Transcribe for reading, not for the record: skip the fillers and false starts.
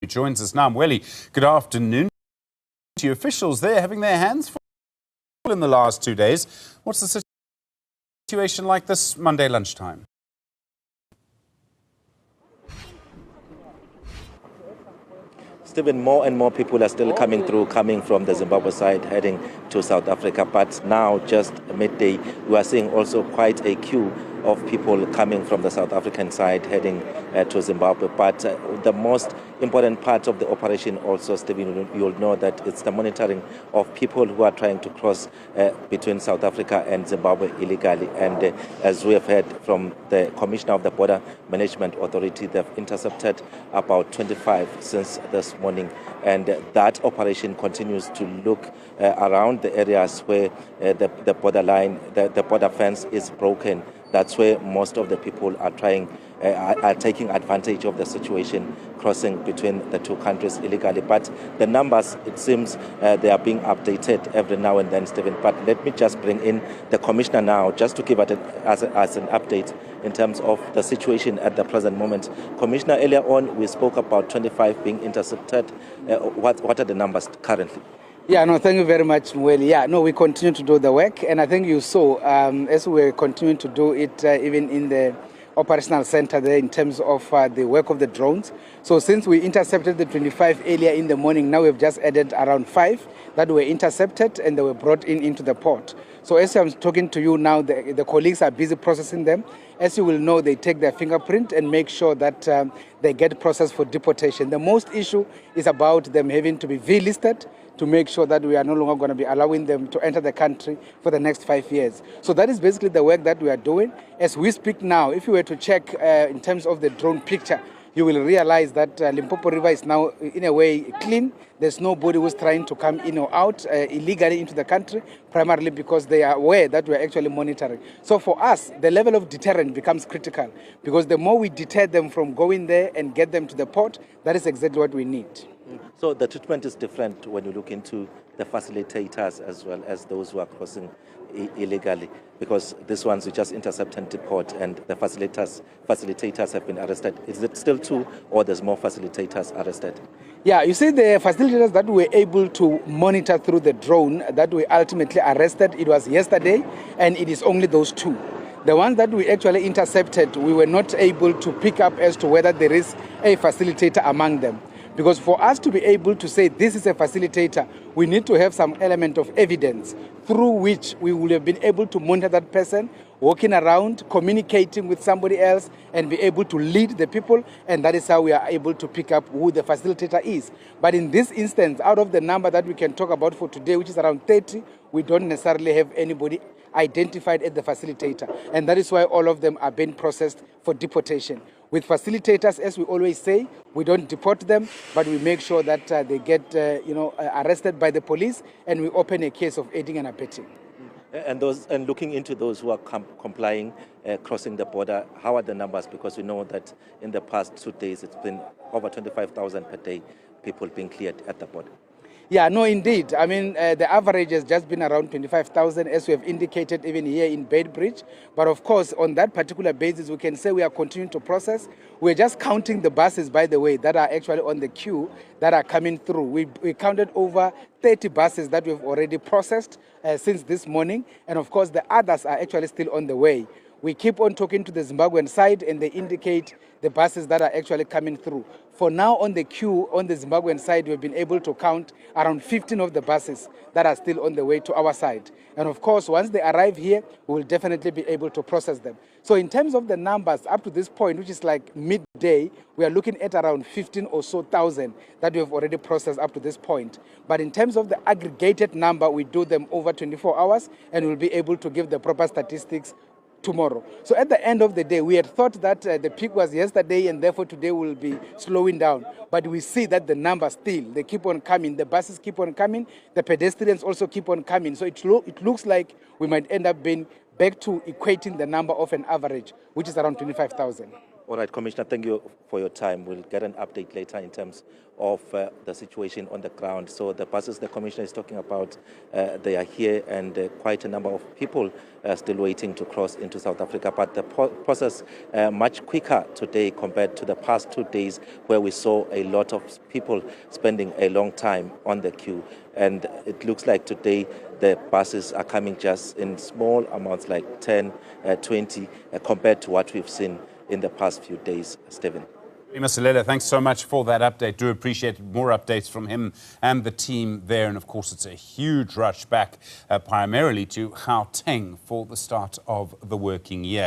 Joins us now. Mweli, good afternoon to you. Officials there having their hands full in the last 2 days. What's the situation like this Monday lunchtime? Stephen, more and more people are still coming from the Zimbabwe side, heading to South Africa. But now, just midday, we are seeing also quite a queue of people coming from the South African side, heading to Zimbabwe. But the most important part of the operation also, Stephen, you'll know that it's the monitoring of people who are trying to cross between South Africa and Zimbabwe illegally. And as we have heard from the Commissioner of the Border Management Authority, they've intercepted about 25 since this morning. And that operation continues to look around the areas where the borderline, the border fence is broken. That's where most of the people are taking advantage of the situation, crossing between the two countries illegally. But the numbers, it seems, they are being updated every now and then, Stephen. But let me just bring in the Commissioner now, just to give it as an update in terms of the situation at the present moment. Commissioner, earlier on, we spoke about 25 being intercepted. What are the numbers currently? Yeah, no, thank you very much, Mweli. Yeah, no, we continue to do the work, and I think you saw, as we're continuing to do it, even in the operational center there in terms of the work of the drones. So since we intercepted the 25 earlier in the morning, now we've just added around 5 that were intercepted and they were brought into the port. So as I'm talking to you now, the colleagues are busy processing them. As you will know, they take their fingerprint and make sure that they get processed for deportation. The most issue is about them having to be V-listed to make sure that we are no longer going to be allowing them to enter the country for the next 5 years. So that is basically the work that we are doing. As we speak now, if you were to check in terms of the drone picture, you will realize that Limpopo River is now, in a way, clean. There's nobody who's trying to come in or out illegally into the country, primarily because they are aware that we're actually monitoring. So for us, the level of deterrent becomes critical, because the more we deter them from going there and get them to the port, that is exactly what we need. So the treatment is different when you look into the facilitators as well as those who are crossing illegally, because these ones we just intercept and deport, and the facilitators have been arrested. Is it still 2, or there's more facilitators arrested? Yeah, you see, the facilitators that we were able to monitor through the drone that we ultimately arrested, it was yesterday, and it is only those 2. The ones that we actually intercepted, we were not able to pick up as to whether there is a facilitator among them. Because for us to be able to say this is a facilitator, we need to have some element of evidence through which we will have been able to monitor that person, walking around, communicating with somebody else, and be able to lead the people. And that is how we are able to pick up who the facilitator is. But in this instance, out of the number that we can talk about for today, which is around 30, we don't necessarily have anybody identified as the facilitator. And that is why all of them are being processed for deportation. With facilitators, as we always say, we don't deport them, but we make sure that they get arrested by the police, and we open a case of aiding and abetting. And looking into those who are complying, crossing the border, how are the numbers? Because we know that in the past 2 days, it's been over 25,000 per day, people being cleared at the border. Yeah, no, indeed. I mean, the average has just been around 25,000, as we have indicated even here in Beitbridge. But of course, on that particular basis, we can say we are continuing to process. We're just counting the buses, by the way, that are actually on the queue that are coming through. We counted over 30 buses that we've already processed since this morning. And of course, the others are actually still on the way. We keep on talking to the Zimbabwean side, and they indicate the buses that are actually coming through. For now, on the queue, on the Zimbabwean side, we've been able to count around 15 of the buses that are still on the way to our side. And of course, once they arrive here, we will definitely be able to process them. So in terms of the numbers, up to this point, which is like midday, we are looking at around 15 or so thousand that we have already processed up to this point. But in terms of the aggregated number, we do them over 24 hours, and we'll be able to give the proper statistics tomorrow. So at the end of the day, we had thought that the peak was yesterday, and therefore today will be slowing down. But we see that the numbers still, they keep on coming. The buses keep on coming. The pedestrians also keep on coming. So it looks like we might end up being back to equating the number of an average, which is around 25,000. All right, Commissioner, thank you for your time. We'll get an update later in terms of the situation on the ground. So the buses the Commissioner is talking about, they are here, and quite a number of people are still waiting to cross into South Africa. But the process much quicker today compared to the past 2 days, where we saw a lot of people spending a long time on the queue. And it looks like today the buses are coming just in small amounts, like 10, 20, compared to what we've seen in the past few days, Stephen. Masilela, thanks so much for that update. Do appreciate more updates from him and the team there. And of course, it's a huge rush back primarily to Gauteng for the start of the working year.